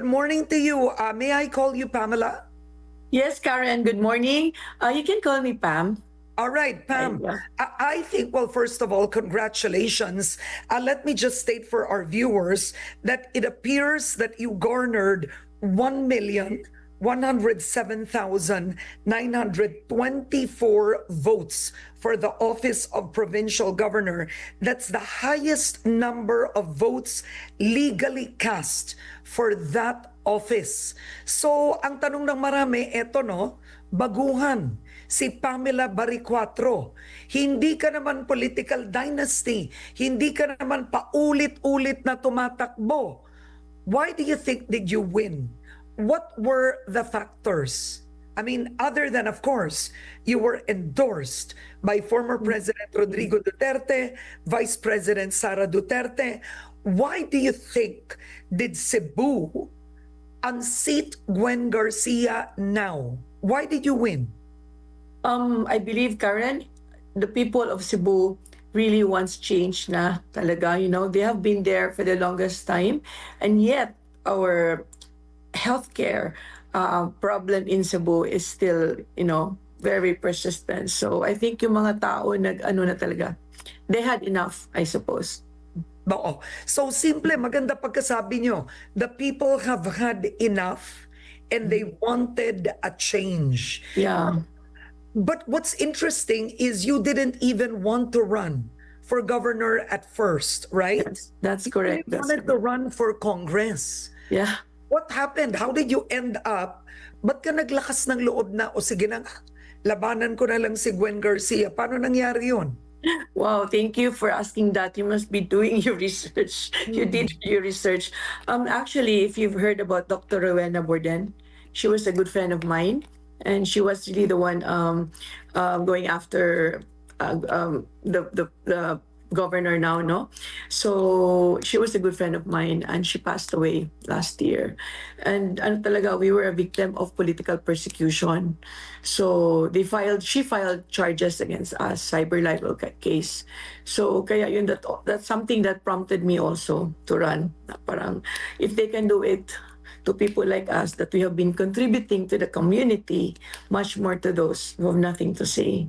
Good morning to you. May I call you Pamela? Yes, Karen, good morning. You can call me Pam. All right, Pam. Yeah. I think, well, first of all, congratulations. Let me just state for our viewers that it appears that you garnered 1,107,924 votes for the office of provincial governor. That's the highest number of votes legally cast for that office. So, ang tanong ng marami, eto no, baguhan, si Pamela Baricuatro. Hindi ka naman political dynasty. Hindi ka naman paulit-ulit na tumatakbo. Why do you think did you win? What were the factors? I mean, other than, of course, you were endorsed by former President Rodrigo Duterte, Vice President Sara Duterte. Why do you think did Cebu unseat Gwen Garcia now? Why did you win? I believe, Karen, the people of Cebu really wants change na talaga. You know, they have been there for the longest time, and yet our healthcare problem in Cebu is still, very persistent. So I think yung mga tao ano na talaga, they had enough, I suppose. Oo. So simple, maganda pagkasabi nyo. The people have had enough and they wanted a change. Yeah. But what's interesting is you didn't even want to run for governor at first, right? That's correct. You wanted to run for Congress. Yeah. What happened? How did you end up? Ba't ka naglakas ng loob na, o sige na, labanan ko na lang si Gwen Garcia? Paano nangyari yun? Wow, thank you for asking that. You must be doing your research. You did your research. Actually, if you've heard about Dr. Rowena Borden, she was a good friend of mine, and she was really the one going after the governor now, no? So she was a good friend of mine, and she passed away last year. And talaga, we were a victim of political persecution. So she filed charges against us, cyber libel case. So kaya yun, that's something that prompted me also to run. Parang if they can do it to people like us that we have been contributing to the community, much more to those who have nothing to say.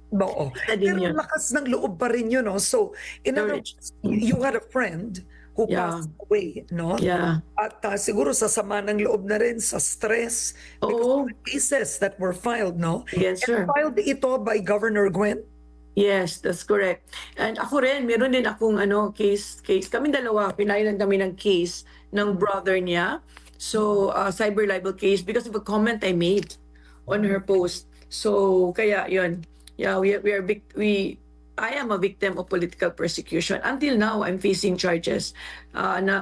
Oo. Pero lakas ng loob pa rin yun, no? So, in other words, you had a friend who passed away, no? Yeah. At siguro sa sama ng loob na rin, sa stress, because of the cases that were filed, no? Yes, sir. And filed ito by Governor Gwen? Yes, that's correct. And ako rin, meron din akong case. Kami dalawa, pinailan kami ng case ng brother niya. So, cyber libel case because of a comment I made on her post. So, kaya yun. Yeah, I am a victim of political persecution. Until now, I'm facing charges.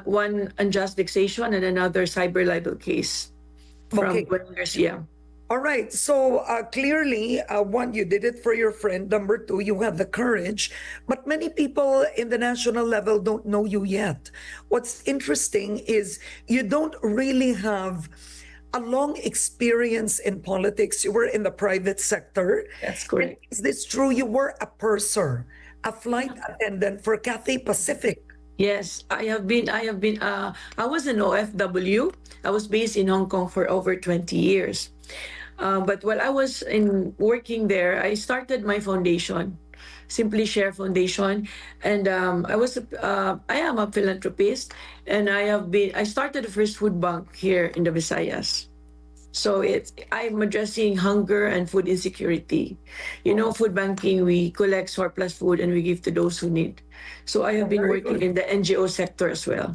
One unjust vexation and another cyber libel case from Gwen Garcia. All right. So clearly, one, you did it for your friend. Number two, you have the courage. But many people in the national level don't know you yet. What's interesting is you don't really have a long experience in politics. You were in the private sector. That's correct. And is this true? You were a purser, a flight attendant for Cathay Pacific. Yes, I was an OFW. I was based in Hong Kong for over 20 years. But while I was working there, I started my foundation, Simply Share Foundation, and I am a philanthropist, and I started the first food bank here in the Visayas. So I'm addressing hunger and food insecurity. Food banking, we collect surplus food and we give to those who need. So I have been working in the NGO sector as well.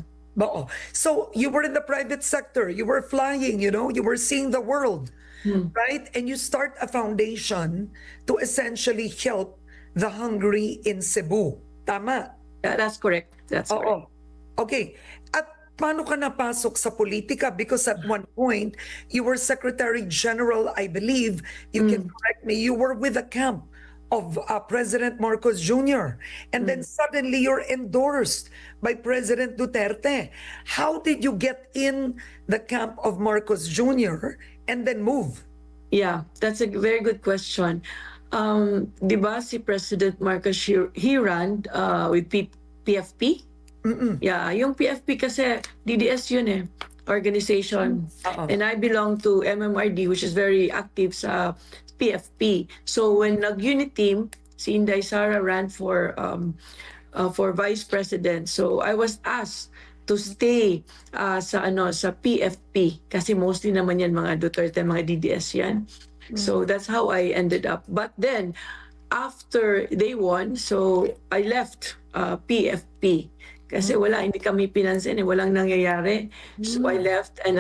So you were in the private sector, you were flying, you were seeing the world, right? And you start a foundation to essentially help the hungry in Cebu. Tama? Yeah, that's correct. That's correct. Okay. At paano ka napasok sa politika? Because at one point, you were Secretary General, I believe, you can correct me, you were with the camp of President Marcos Jr. And then suddenly you're endorsed by President Duterte. How did you get in the camp of Marcos Jr. and then move? Yeah, that's a very good question. Di ba si President Marcos, he ran with PFP? Yeah, yung PFP kasi DDS yun eh. organization. And I belong to MMRD, which is very active sa PFP. So when nag-unit team, si Inday Sara ran for vice president. So I was asked to stay sa PFP kasi mostly naman yan mga Duterte, mga DDS yan. So that's how I ended up. But then after they won, so I left PFP. Kasi hindi kami pinansin, walang nangyayari. So I left and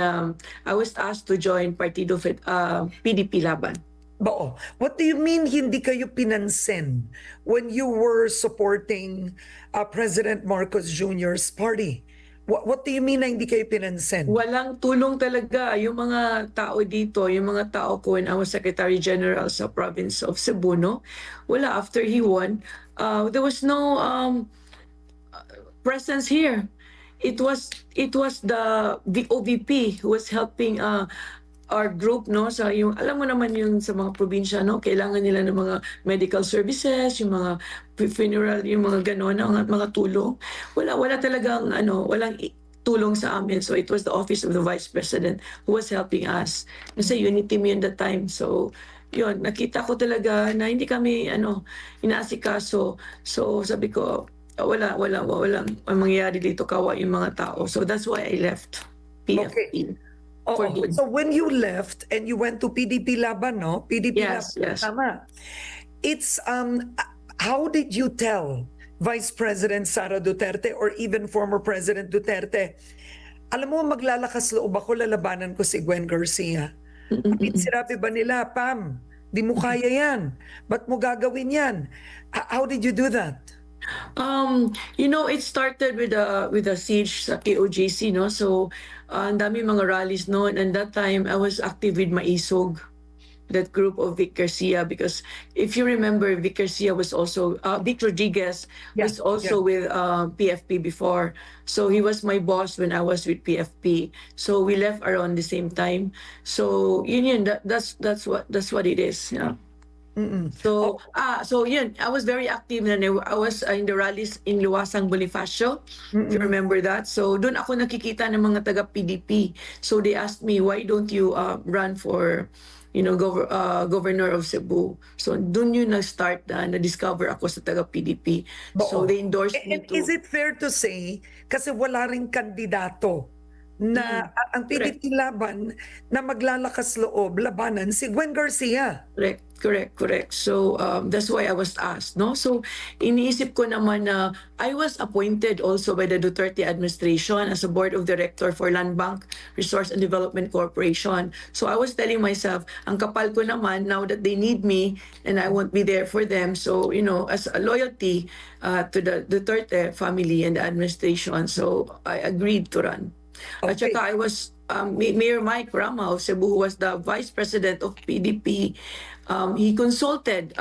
I was asked to join PDP Laban. Bao, what do you mean hindi kayo pinansin when you were supporting President Marcos Jr.'s party? What do you mean na hindi kayo pinansin? Walang tulong talaga yung mga tao dito, yung mga tao ko when I was Secretary General sa province of Cebu, no? Wala, after he won, there was no presence here. It was the OVP who was helping our group, no, sa yung alam mo naman yung sa mga probinsya, no, kailangan nila ng mga medical services, yung mga funeral, yung mga gano'n, mga tulong. Wala talagang walang tulong sa amin. So it was the office of the vice president who was helping us. Kasi unity me in that time. So yun, nakita ko talaga na hindi kami inaasikaso. So sabi ko, walang mangyayari dito, kawa yung mga tao. So that's why I left PFP. Okay. So when you left and you went to PDP Laban, no? PDP Yes, Laban, yes. tama. It's how did you tell Vice President Sara Duterte or even former President Duterte, alam mo, maglalakas loob ako, lalabanan ko si Gwen Garcia. Sinabi ba nila, Pam, di mo kaya yan. Ba't mo gagawin yan? How did you do that? It started with a siege sa KOJC, no? So, ang dami mga rallies noon. And that time, I was active with Maisog, that group of Vic Garcia, because if you remember, Vic Garcia was also, Vic Rodriguez was also with PFP before. So he was my boss when I was with PFP. So we left around the same time. So that's what it is. Yeah. So yun, I was very active and I was in the rallies in Luwasang Bonifacio, if you remember that. So doon ako nakikita ng mga taga PDP. So they asked me, why don't you run for governor of Cebu? So doon yun na-start na-discover ako sa taga PDP. So they endorsed me to... Is it fair to say, kasi wala ring kandidato na ang PDP Laban na maglalakas loob, labanan si Gwen Garcia? Correct. So that's why I was asked, no? So iniisip ko naman na I was appointed also by the Duterte administration as a board of director for Land Bank Resource and Development Corporation. So I was telling myself, ang kapal ko naman now that they need me and I won't be there for them. So, as a loyalty to the Duterte family and the administration, so I agreed to run. Okay. At saka I was Mayor Mike Rama of Cebu, who was the vice president of PDP. He consulted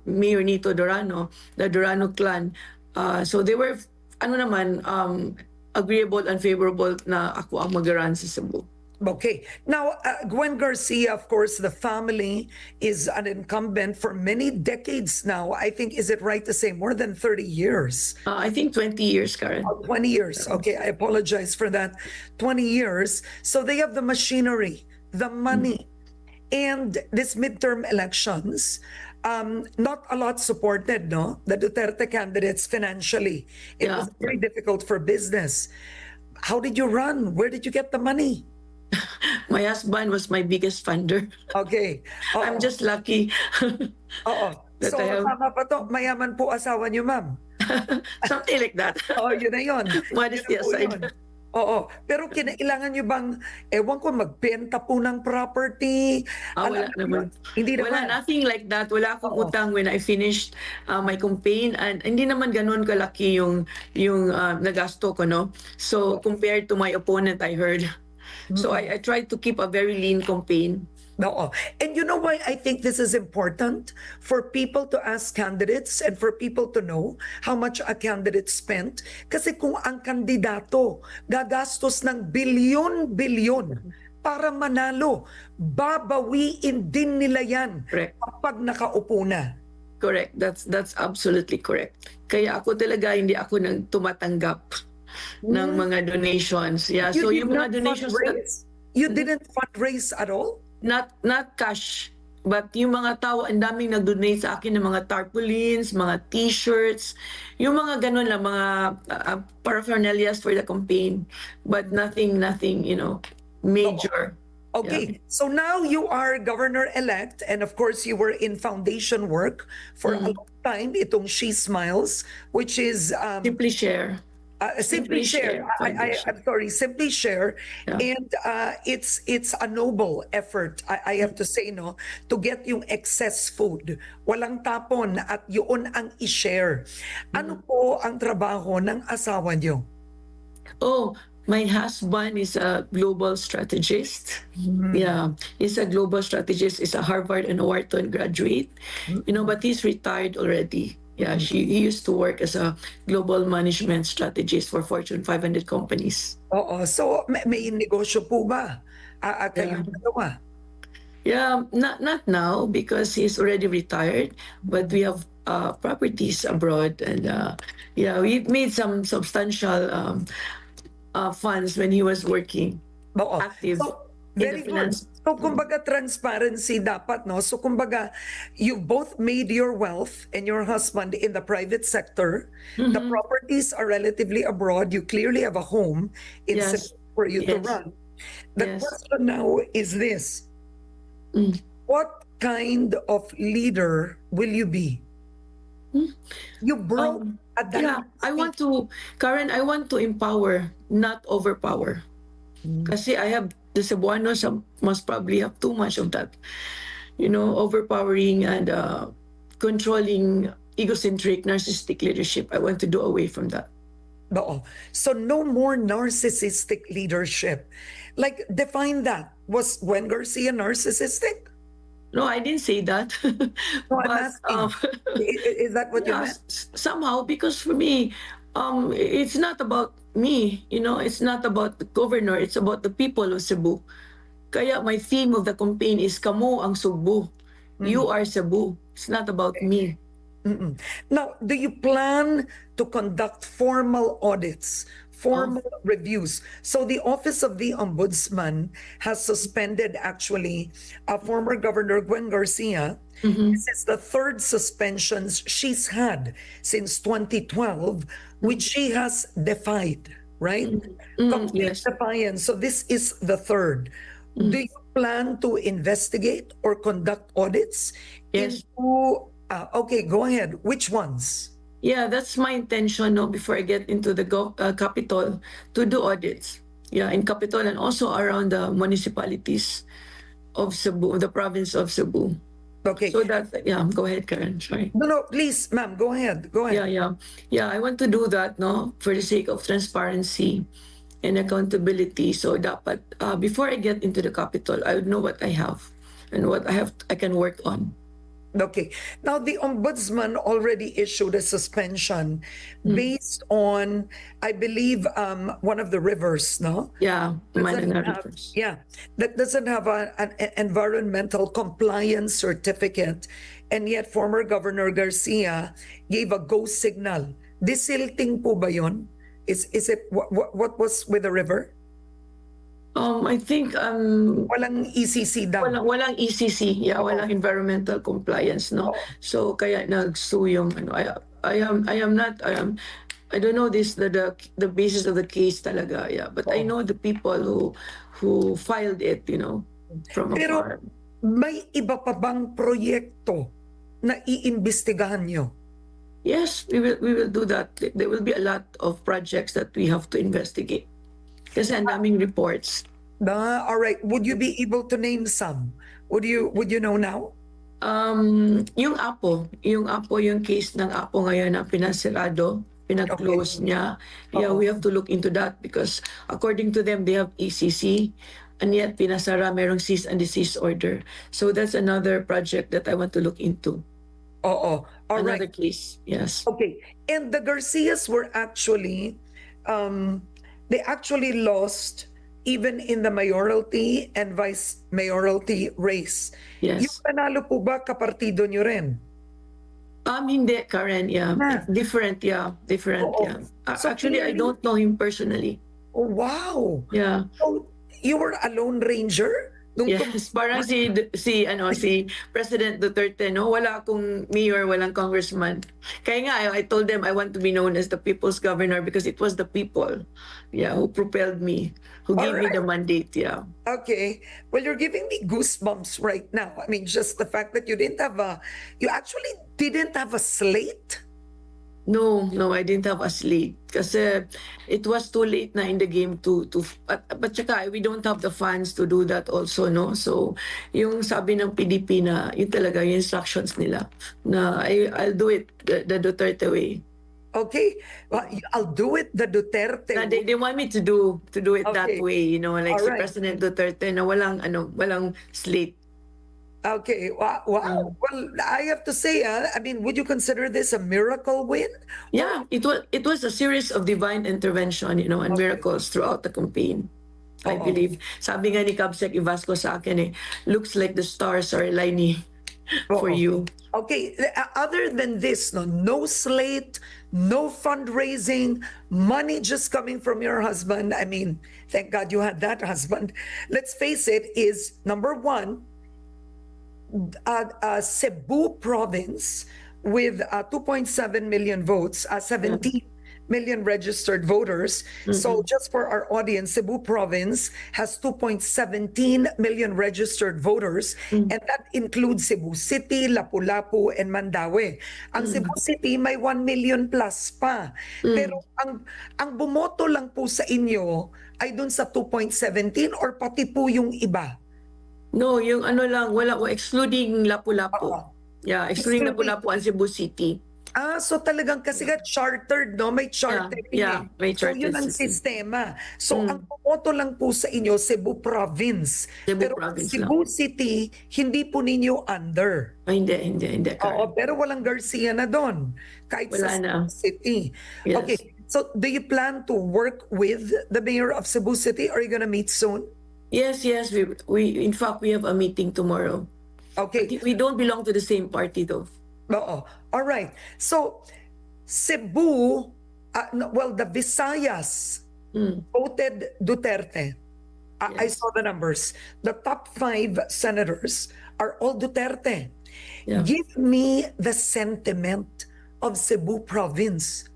Mayor Nito Dorano, the Dorano clan. So they were agreeable and favorable na ako ang mag-run sa Cebu. Okay. Now, Gwen Garcia, of course, the family is an incumbent for many decades now. I think, is it right to say more than 30 years? I think 20 years, Karen. 20 years. Okay, I apologize for that. 20 years. So they have the machinery, the money, and this midterm elections, not a lot supported, no? The Duterte candidates financially. It was very difficult for business. How did you run? Where did you get the money? My husband was my biggest funder. Okay. I'm just lucky. So, tama pa to. Mayaman po asawa niyo, ma'am. Something like that. Yun na yun. Modesty aside. Pero kinailangan niyo bang, ewan ko, magbenta po ng property? Wala naman. Hindi naman. Wala, nothing like that. Wala akong utang when I finished my campaign. And hindi naman ganun kalaki yung nagasto ko, no? So, compared to my opponent, I heard. So I tried to keep a very lean campaign. And you know why I think this is important? For people to ask candidates and for people to know how much a candidate spent. Kasi kung ang kandidato gagastos ng bilyon-bilyon para manalo, babawiin din nila yan kapag nakaupo na. Correct. That's absolutely correct. Kaya ako talaga hindi ako nang tumatanggap ng mga donations. Yeah, You so did yung not mga donations that fundraise? You didn't fundraise at all? not cash, but yung mga tao, ang daming nag-donate sa akin ng mga tarpaulins, mga t-shirts, yung mga ganun lang, mga paraphernalias for the campaign, but nothing, major. Yeah. Okay, so now you are governor-elect, and of course you were in foundation work for a long time. Itong She Smiles, which is Simply Share. Simply Share. Foundation. I'm sorry, Simply Share, Yeah. and it's a noble effort. I have to say, no, to get yung excess food, walang tapon, at yun ang i-share. Ano po ang trabaho ng asawa niyo? Oh, my husband is a global strategist. Yeah, he's a global strategist. He's a Harvard and Wharton graduate. But he's retired already. Yeah, he used to work as a global management strategist for Fortune 500 companies. Oo, so may negosyo po ba? Kayong dalawa? Yeah, not now because he's already retired, but we have properties abroad, and yeah, we made some substantial funds when he was working Oo. active So, in very the good. finance. So, kumbaga, transparency dapat, no? So, kumbaga, you both made your wealth and your husband in the private sector. The properties are relatively abroad. You clearly have a home in Yes. Cebu for you to Yes. run. The Yes. question now is this. What kind of leader will you be? You broke a Yeah, Karen, I want to empower, not overpower. Kasi I have the Cebuanos must probably have too much of that. Overpowering and controlling, egocentric, narcissistic leadership. I want to do away from that. Oo. So no more narcissistic leadership. Like, define that. Was Gwen Garcia narcissistic? No, I didn't say that. No, I'm But asking. Is that what you yeah, meant? somehow, because for me, it's not about me. It's not about the governor. It's about the people of Cebu. Kaya my theme of the campaign is "Kamo ang Cebu." You are Cebu. It's not about me. Now, do you plan to conduct formal audits, formal reviews? So the Office of the Ombudsman has suspended actually former Governor Gwen Garcia. This is the third suspension she's had since 2012, which she has defied, right? Complete Yes. defiance. So this is the third. Do you plan to investigate or conduct audits Yes. into okay, go ahead. Which ones? Yeah, that's my intention. No, before I get into the capital, to do audits. Yeah, in capital and also around the municipalities of Cebu, the province of Cebu. Okay. So that, yeah, go ahead, Karen. Sorry. No, please, ma'am, go ahead. Go ahead. Yeah. I want to do that, no, for the sake of transparency and accountability. So dapat before I get into the capital, I would know what I have and what I can work on. Okay. Now, the ombudsman already issued a suspension based on, I believe, one of the rivers, no? Yeah, Doesn't Manana have- Rivers. yeah, that doesn't have an environmental compliance certificate, and yet former Governor Garcia gave a go signal. Disilting po ba yun? Is it what was with the river? I think Walang ECC daw. walang ECC, walang environmental compliance, no. So kaya nagsu yung I don't know the basis of the case talaga, but I know the people who filed it, from Pero afar. may iba pa bang proyekto na iimbestigahan nyo? Yes, we will do that. There will be a lot of projects that we have to investigate. Kasi ang daming reports. All right. Would you be able to name some? Would you know now? Yung yung case ng Apo ngayon na pinasirado, pinag-close niya. Yeah, we have to look into that because according to them, they have ECC and yet pinasara merong cease and desist order. So that's another project that I want to look into. All Another right. case, yes. Okay. And the Garcias were actually, they actually lost even in the mayoralty and vice mayoralty race. Yes. Yung panalo po ba kapartido nyo rin? Hindi, Karen, yeah. Na. Different, yeah. Different, Oo. yeah. So Actually, I clearly, don't know him personally. oh, wow. Yeah. So you were a lone ranger nung Yes, parang si President Duterte, no, wala akong mayor, walang congressman. Kaya nga I told them I want to be known as the people's governor because it was the people, yeah, who propelled me, who All gave me the right. mandate, yeah. Okay. Well, you're giving me goosebumps right now. I mean, just the fact that you actually didn't have a slate. No, no, I didn't have a slate kasi it was too late na in the game but saka we don't have the funds to do that also, no? So, yung sabi ng PDP na yun talaga yung instructions nila na I'll do it the Duterte way. Okay. Well, I'll do it the Duterte Na way. they want me to do it that Okay. way, you know, like All si right. President Duterte na walang slate. Okay. Wow. Wow. Well, I have to say, I mean, would you consider this a miracle win? Yeah, it was a series of divine intervention, you know, and miracles throughout the campaign. I Oo. believe. Sabi nga ni Kabsek Ivasco sa akin looks like the stars are aligning for Oo. you. Okay. Other than this, no slate, no fundraising, money just coming from your husband. I mean, thank God you had that husband. Let's face it, is number one, Cebu province with 2.7 million votes, 17 million registered voters. So just for our audience, Cebu province has 2.17 million registered voters, and that includes Cebu City, Lapu-Lapu, and Mandaue. Ang Cebu City may 1 million plus pa. Pero ang bumoto lang po sa inyo ay dun sa 2.17 or pati po yung iba? No, yung lang, excluding Lapu-Lapu. Yeah, excluding Lapu-Lapu and Cebu City. So talagang kasi chartered, no? May charter Yeah, may So yun charter ang system. sistema. So ang bumoto lang po sa inyo, Cebu Province. Cebu Pero Province Cebu City, hindi po ninyo under. Hindi, Oo, Karen. pero walang Garcia na doon. Kahit Wala sa na. Cebu City. Yes. Okay, so do you plan to work with the mayor of Cebu City? Are you gonna meet soon? Yes, we in fact we have a meeting tomorrow. Okay. We don't belong to the same party though. Oo. All right. So, Cebu, well, the Visayas voted Duterte. I saw the numbers. The top 5 senators are all Duterte. Yeah. Give me the sentiment of Cebu province.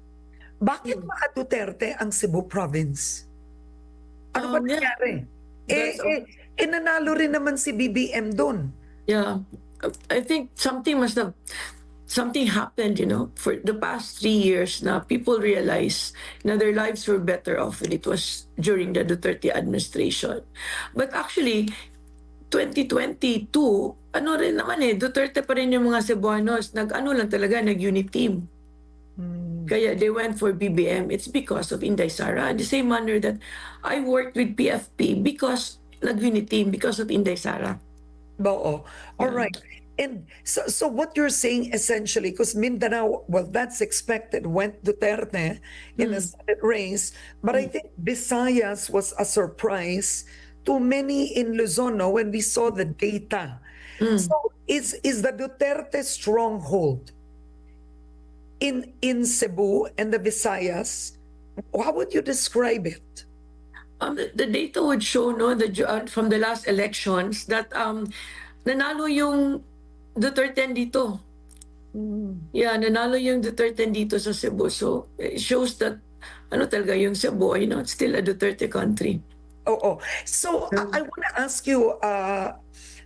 Bakit mga Duterte ang Cebu province? Ano ba nangyari? Nanalo rin naman si BBM doon. Yeah, I think something happened, you know, for the past 3 years na people realized na their lives were better off when it was during the Duterte administration. But actually, 2022, rin naman Duterte pa rin yung mga Cebuanos, nag-unit team. Kaya they went for BBM. It's because of Inday Sara. In the same manner that I worked with PFP because nag-unit team because of Inday Sara. Oo. All right. And so what you're saying essentially, because Mindanao, well, that's expected, went Duterte in the Senate race, but I think Visayas was a surprise to many in Luzon when we saw the data. So is the Duterte stronghold in Cebu and the Visayas? How would you describe it? The data would show from the last elections that nanalo yung Duterte dito. Yeah, nanalo yung Duterte dito sa Cebu. So it shows that talaga yung Cebu, it's still a Duterte country. Oh. So I want to ask you,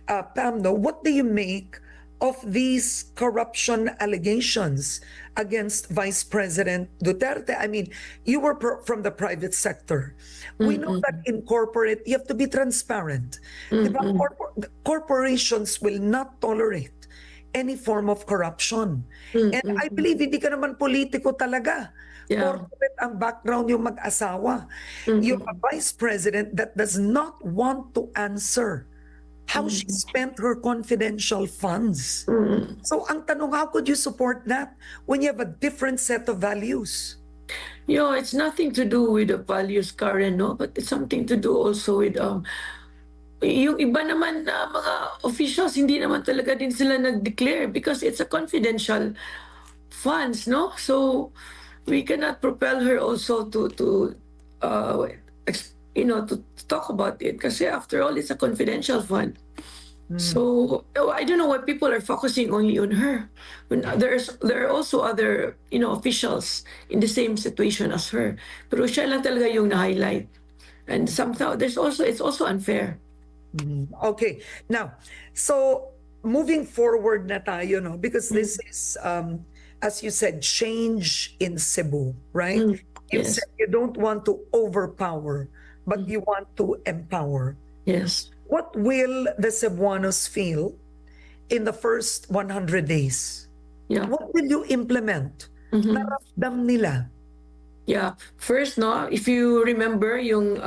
Pam, what do you make of these corruption allegations against Vice President Duterte? I mean, you were from the private sector. We know that in corporate, you have to be transparent. Diba? Corporations will not tolerate any form of corruption. And I believe hindi ka naman politiko talaga. Yeah. Corporate ang background yung mag-asawa. You're a vice president that does not want to answer how she spent her confidential funds. So ang tanong, how could you support that when you have a different set of values? It's nothing to do with the values, Karen, no? But it's something to do also with yung iba naman na mga officials, hindi naman talaga din sila nag-declare because it's a confidential funds, no? So we cannot propel her also to to talk about it, kasi after all, it's a confidential fund. So I don't know why people are focusing only on her. When there are also other officials in the same situation as her. Pero siya lang talaga yung na-highlight. And somehow it's also unfair. Okay. Now, so moving forward na tayo, no? Because this is, as you said, change in Cebu, right? You Yes. said you don't want to overpower, but you want to empower. Yes. What will the Cebuanos feel in the first 100 days? Yeah. What will you implement? Naramdam nila. Yeah. First, no, if you remember yung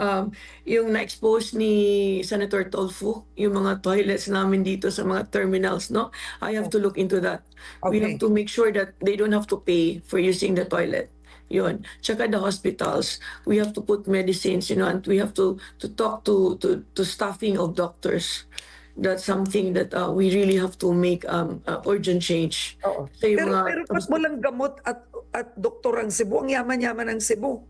na-expose ni Senator Tolfo, yung mga toilets namin dito sa mga terminals, no? I have to look into that. We have Okay. to make sure that they don't have to pay for using the toilet. Yun. Tsaka the hospitals, we have to put medicines, and we have to talk to staffing of doctors. That's something that we really have to make urgent change. Oo. So yung Pero ba't walang gamot at doktor ang Cebu? Ang yaman-yaman ng Cebu.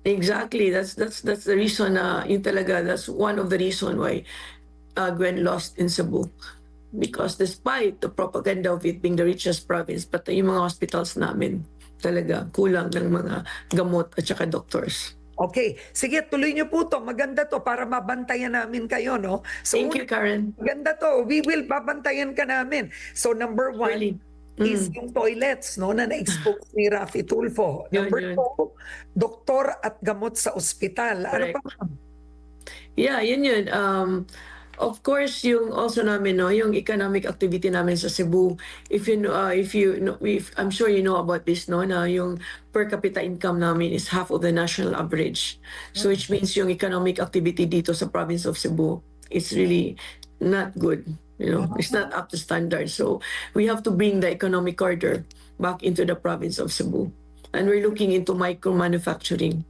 Exactly. That's the reason. Yun talaga. That's one of the reason why Gwen lost in Cebu, because despite the propaganda of it being the richest province, but yung mga hospitals namin talaga kulang ng mga gamot at saka doctors. Okay. Sige, tuloy niyo po to. Maganda to para mabantayan namin kayo, no? So, Thank you, Karen. maganda to. We will babantayan ka namin. So, number one Really? is yung toilets, no? Na na-expose ni Rafi Tulfo. Yun, Number yun. two, doktor at gamot sa ospital. Ano pa? Yeah, yun. Of course, yung also namin, no, yung economic activity namin sa Cebu. If I'm sure you know about this, no, na yung per capita income namin is half of the national average. So which means yung economic activity dito sa province of Cebu, it's really not good. It's not up to standard. So we have to bring the economic order back into the province of Cebu. And we're looking into micro manufacturing.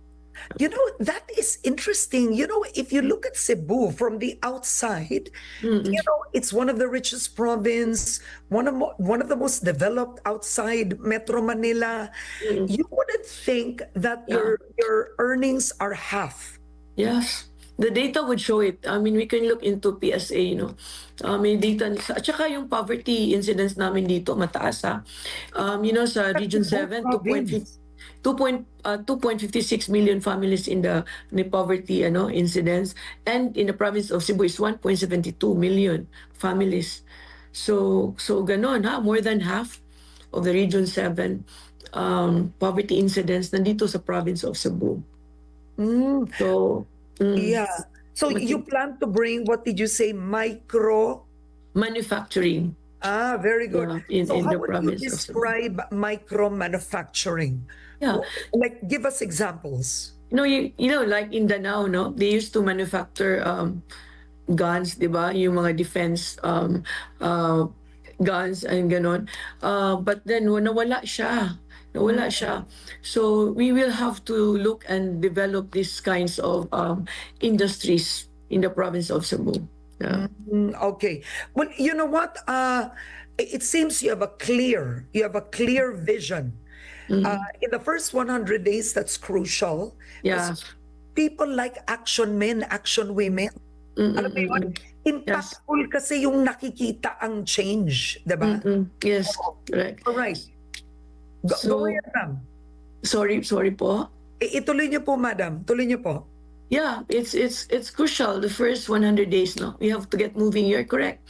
That is interesting. If you look at Cebu from the outside, it's one of the richest province, one of the most developed outside Metro Manila. You wouldn't think that your earnings are half. Yes. The data would show it. I mean, we can look into PSA, may data. At saka yung poverty incidence namin dito, mataas ha. Sa Region 7, 2.56 million families in the poverty incidence, and in the province of Cebu is 1.72 million families. So ganon ha, more than half of the Region 7 poverty incidence nandito sa province of Cebu. So yeah. So you plan to bring, what did you say, micro manufacturing? Very good. In how the would you province of Cebu. describe micro manufacturing? Yeah. Like, give us examples. Like in Danao, no, they used to manufacture guns, di ba? Yung mga defense guns and ganon. But then nawala siya. So we will have to look and develop these kinds of industries in the province of Cebu. Yeah. Okay. Well, you know what? It seems you have a clear vision. In the first 100 days, that's crucial. Yeah. People like action men, action women. Alam mo yun? Impactful kasi yung nakikita ang change, diba? Yes, correct. All right. Go ahead, ma'am. Sorry po. Ituloy niyo po, madam. Tuloy niyo po. Yeah, it's crucial. The first 100 days, no? We have to get moving. You're correct.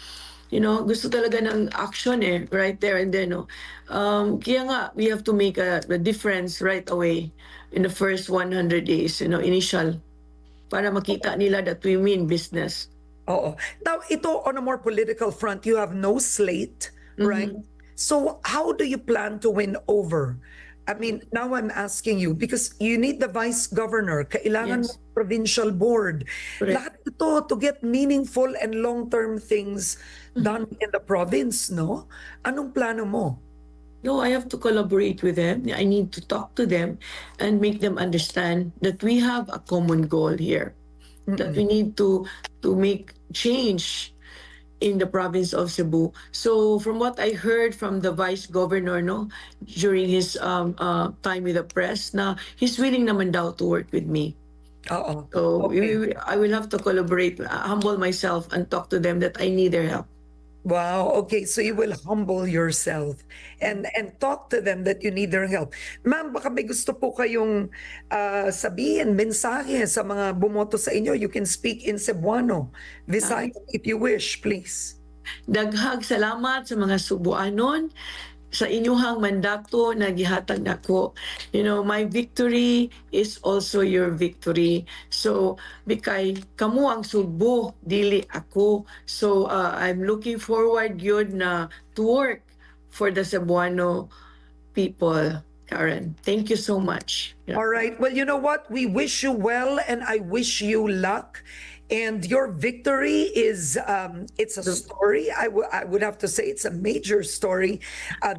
Gusto talaga ng action right there and then, no? Kaya nga, we have to make a difference right away in the first 100 days, initial, para makita nila that we mean business. Oo. Now, ito on a more political front, you have no slate, right? So how do you plan to win over? I mean, now I'm asking you because you need the vice governor, kailangan mo provincial board. Correct. Lahat ito to get meaningful and long-term things done in the province, no? Anong plano mo? No, I have to collaborate with them. I need to talk to them and make them understand that we have a common goal here. That we need to make change in the province of Cebu. So from what I heard from the vice governor, no, during his time with the press, na he's willing naman daw to work with me. Oo. So Okay. I will have to collaborate, humble myself, and talk to them that I need their help. Wow. Okay. So you will humble yourself and talk to them that you need their help. Ma'am, baka may gusto po kayong sabihin, mensahe sa mga bumoto sa inyo. You can speak in Cebuano, Visayan, if you wish, please. Daghag salamat sa mga Cebuanon sa inyuhang mandato na gihatag nako. You know, my victory is also your victory. So, bikay kamo ang Subo, dili ako. So, I'm looking forward yun na to work for the Cebuano people. Karen, thank you so much. Yeah. All right. Well, you know what? We wish you well and I wish you luck. And your victory is, it's a story. I would have to say it's a major story,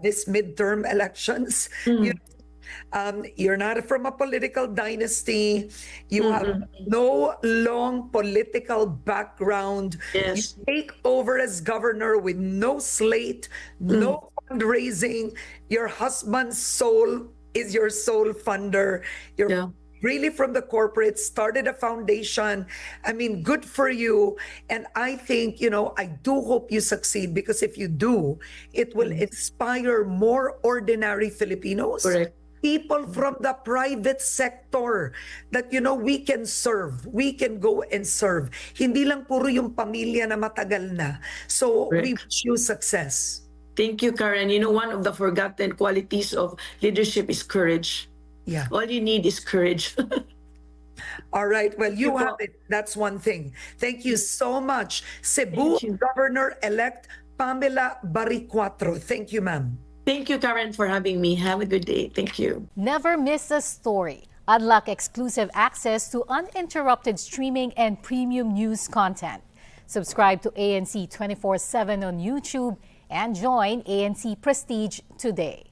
this midterm elections. You're not from a political dynasty. You have no long political background. Yes. You take over as governor with no slate, no fundraising. Your husband's soul is your sole funder. You're Yeah. really from the corporate, started a foundation. I mean, good for you. And I think, I do hope you succeed because if you do, it will inspire more ordinary Filipinos. Correct. People from the private sector that, we can serve. We can go and serve. Hindi lang puro yung pamilya na matagal na. So we Correct. wish you success. Thank you, Karen. You know, one of the forgotten qualities of leadership is courage. Yeah. All you need is courage. All right. Well, you Thank you have po. it. That's one thing. Thank you so much. Cebu Thank you. Governor-elect Pamela Baricuatro. Thank you, ma'am. Thank you, Karen, for having me. Have a good day. Thank you. Never miss a story. Unlock exclusive access to uninterrupted streaming and premium news content. Subscribe to ANC 24/7 on YouTube and join ANC Prestige today.